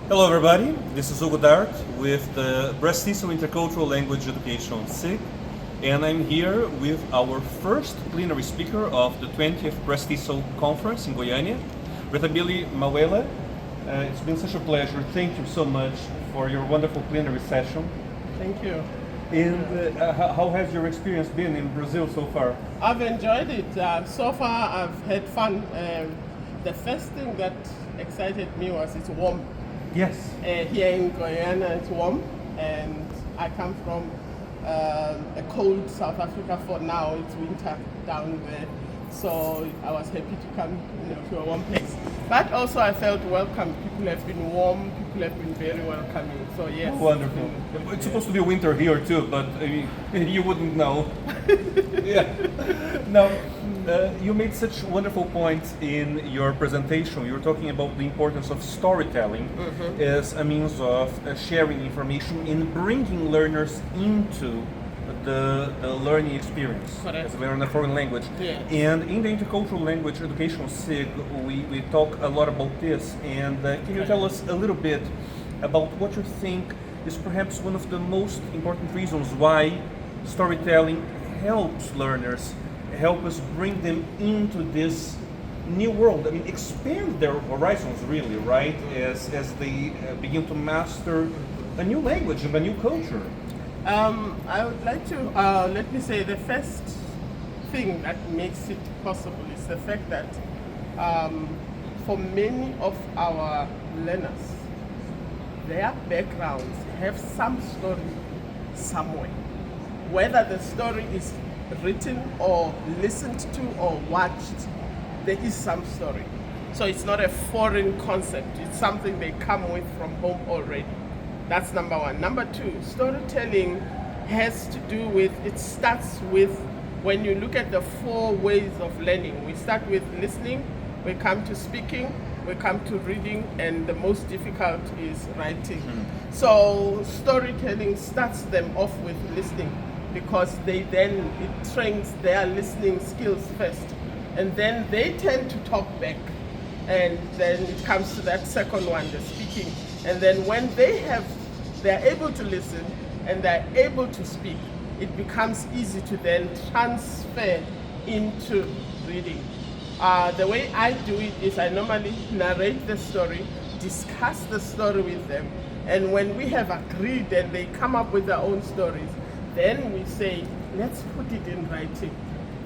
Hello everybody, this is Hugo with the BRAZ-TESOL Intercultural Language Education SIG, and I'm here with our first plenary speaker of the 20th BRAZ-TESOL conference in Goiânia, Rethabile Mawela. It's been such a pleasure. Thank you so much for your wonderful plenary session. Thank you. And how has your experience been in Brazil so far? I've enjoyed it. So far, I've had fun. The first thing that excited me was it's warm. Yes. Here in Guyana, it's warm, and I come from a cold South Africa. For now, it's winter down there, so I was happy to come to a warm place. But also, I felt welcome. People have been warm. People have been very welcoming. So yes. Wonderful. It's supposed to be winter here too, but you wouldn't know. Yeah. Now, you made such wonderful points in your presentation. You were talking about the importance of storytelling as a means of sharing information and bringing learners into the learning experience. Correct. As they learn a foreign language. Yeah. And in the Intercultural Language Education SIG, we talk a lot about this. And can you tell us a little bit about what you think is perhaps one of the most important reasons why storytelling helps learners, help us bring them into this new world? I mean, expand their horizons really, right? As they begin to master a new language and a new culture. I would like to, let me say, the first thing that makes it possible is the fact that for many of our learners, their backgrounds have some story somewhere. Whether the story is written or listened to or watched, there is some story. So it's not a foreign concept, it's something they come with from home already. That's number one. Number two, storytelling has to do with, it starts with, when you look at the 4 ways of learning, we start with listening, we come to speaking, we come to reading, and the most difficult is writing. So storytelling starts them off with listening, because it trains their listening skills first. And then they tend to talk back. And then it comes to that second one, the speaking. And then when they're able to listen and they're able to speak, it becomes easy to then transfer into reading. The way I do it is I normally narrate the story, discuss the story with them, and when we have agreed and they come up with their own stories, then we say, let's put it in writing.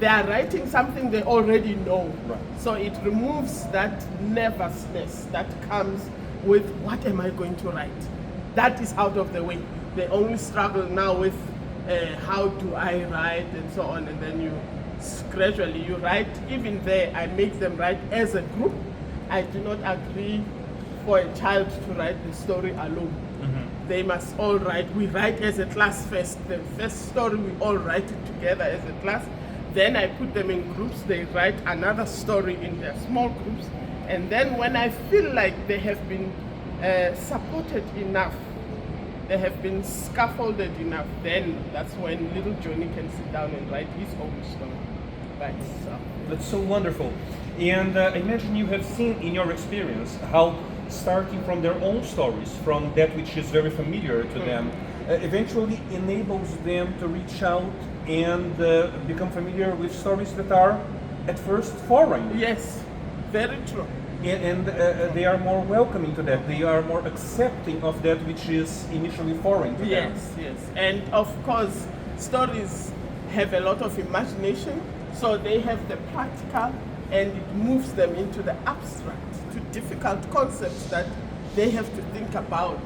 They are writing something they already know. Right. So it removes that nervousness that comes with, what am I going to write? That is out of the way. They only struggle now with how do I write and so on, and then you gradually you write. Even there, I make them write as a group. I do not agree for a child to write the story alone. They must all write. We write as a class first. The first story, we all write it together as a class. Then I put them in groups. They write another story in their small groups. And then when I feel like they have been supported enough, they have been scaffolded enough, then that's when little Johnny can sit down and write his own story by himself. That's so wonderful. And I imagine you have seen in your experience how starting from their own stories, from that which is very familiar to them, eventually enables them to reach out and become familiar with stories that are at first foreign. Yes, very true. And they are more welcoming to that. They are more accepting of that which is initially foreign to them. Yes, yes. And of course, stories have a lot of imagination, so they have the practical, and it moves them into the abstract, to difficult concepts that they have to think about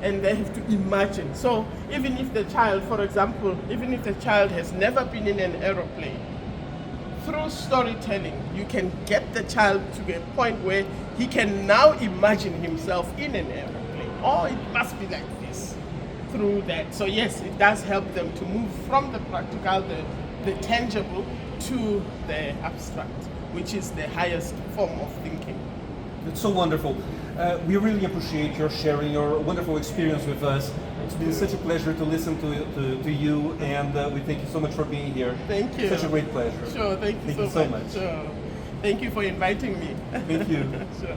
and they have to imagine. So even if the child, for example, even if the child has never been in an aeroplane, through storytelling, you can get the child to a point where he can now imagine himself in an aeroplane. Oh, it must be like this, through that. So yes, it does help them to move from the practical, the tangible, to the abstract, which is the highest form of thinking. It's so wonderful. We really appreciate your sharing your wonderful experience with us. It's been such a pleasure to listen to you, and we thank you so much for being here. Thank you. Such a great pleasure. Sure, thank you so much. Sure. Thank you for inviting me. Thank you. Sure.